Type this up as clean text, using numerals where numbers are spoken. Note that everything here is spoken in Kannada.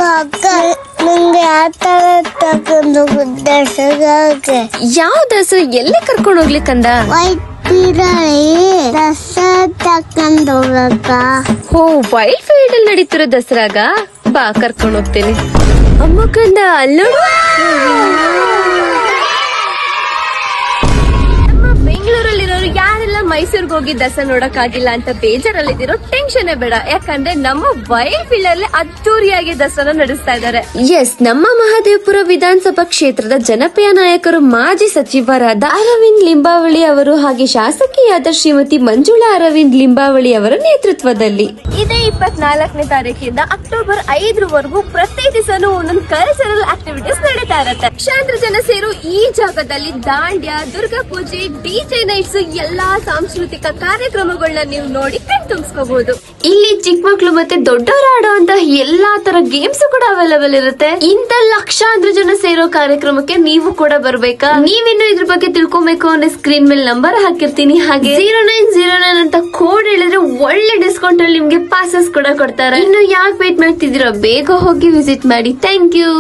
ಅಕ್ಕ ನಂಗೆ ಯಾವ ತರ ತಗೊಂಡು ದಸರಾಗೆ ಯಾವ ದಸರಾ ಎಲ್ಲಿ ಕರ್ಕೊಂಡು ಹೋಗ್ಲಿಕ್ಕಂದ? ವೈಟ್ ಪೀರಳಿ ದಸರಾ ತಗೊಂಡು ಹೋಗಕ್ಕ. ಓ, ವೈಲ್ಡ್ ಫೀಲ್ಡ್ ಅಲ್ಲಿ ನಡೀತಿರೋ ದಸರಾಗ ಬಾ ಕರ್ಕೊಂಡು ಹೋಗ್ತೇನೆ. ಅಮ್ಮ ಕಂದ ಅಲ್ಲೋಡು. ನಮ್ಮ ಬೆಂಗಳೂರಲ್ಲಿರೋರು ಯಾರೆಲ್ಲ ಮೈಸೂರ್ಗೆ ಹೋಗಿ ದಸರಾ ನೋಡಕ್ ಆಗಿಲ್ಲ ಅಂತ ಬೇಜಾರಲ್ಲಿದ್ದೀರೋ ಟೆನ್ಷನ್ ಬೇಡ, ಯಾಕಂದ್ರೆ ನಮ್ಮ ವೈಲ್ಡ್ ಫೀಲ್ಡ್ ಅಲ್ಲಿ ಅದ್ದೂರಿಯಾಗಿ ದಸರಾ ನಡೆಸ್ತಾ ಇದ್ದಾರೆ. ಎಸ್, ನಮ್ಮ ಮಹದೇವಪುರ ವಿಧಾನಸಭಾ ಕ್ಷೇತ್ರದ ಜನಪ್ರಿಯ ನಾಯಕರು ಮಾಜಿ ಸಚಿವರಾದ ಅರವಿಂದ್ ಲಿಂಬಾವಳಿ ಅವರು ಹಾಗೆ ಶಾಸಕಿಯಾದ ಶ್ರೀಮತಿ ಮಂಜುಳಾ ಅರವಿಂದ್ ಲಿಂಬಾವಳಿ ಅವರ ನೇತೃತ್ವದಲ್ಲಿ ಇದೇ 24ನೇ ತಾರೀಕಿಂದ ಅಕ್ಟೋಬರ್ 5ರವರೆಗೂ ಪ್ರತಿ ದಿವಸನೂ ಒಂದೊಂದು ಕಲ್ಚರಲ್ ಆಕ್ಟಿವಿಟೀಸ್ ನಡೀತಾ ಇರುತ್ತೆ. ಲಕ್ಷಾಂತರ ಜನ ಸೇರೋ ಈ ಜಾಗದಲ್ಲಿ ದಾಂಡ್ಯ, ದುರ್ಗಾ ಪೂಜೆ, ಡಿಜೆ ನೈಟ್ಸ್ ಎಲ್ಲಾ ಸಾಂಸ್ಕೃತಿಕ ಕಾರ್ಯಕ್ರಮಗಳನ್ನ ನೀವು ನೋಡಿ ಕಣ್ತುಂಬಿಸ್ಕೋಬಹುದು. ಇಲ್ಲಿ ಚಿಕ್ಕ ಮಕ್ಳು ಮತ್ತೆ ದೊಡ್ಡವರು ಆಡುವಂತಹ ಎಲ್ಲಾ ತರ ಗೇಮ್ಸ್ ಕೂಡ ಅವೈಲೇಬಲ್ ಇರುತ್ತೆ. ಇಂತ ಲಕ್ಷಾಂತರ ಜನ ಸೇರೋ ಕಾರ್ಯಕ್ರಮಕ್ಕೆ ನೀವು ಕೂಡ ಬರ್ಬೇಕಾ? ನೀವಿನ್ನು ಇದ್ರ ಬಗ್ಗೆ ತಿಳ್ಕೊಬೇಕು ಅಂದ್ರೆ ಸ್ಕ್ರೀನ್ ಮೇಲೆ ನಂಬರ್ ಹಾಕಿರ್ತೀನಿ. ಹಾಗೆ 0909 ಅಂತ ಕೋಡ್ ಹೇಳಿದ್ರೆ ಒಳ್ಳೆ ಡಿಸ್ಕೌಂಟ್ ಅಲ್ಲಿ ನಿಮ್ಗೆ ಪಾಸಸ್ ಕೂಡ ಕೊಡ್ತಾರೆ. ಇನ್ನು ಯಾಕೆ ವೇಟ್ ಮಾಡ್ತಿದ್ದೀರಾ, ಬೇಗ ಹೋಗಿ ವಿಸಿಟ್ ಮಾಡಿ. Thank you.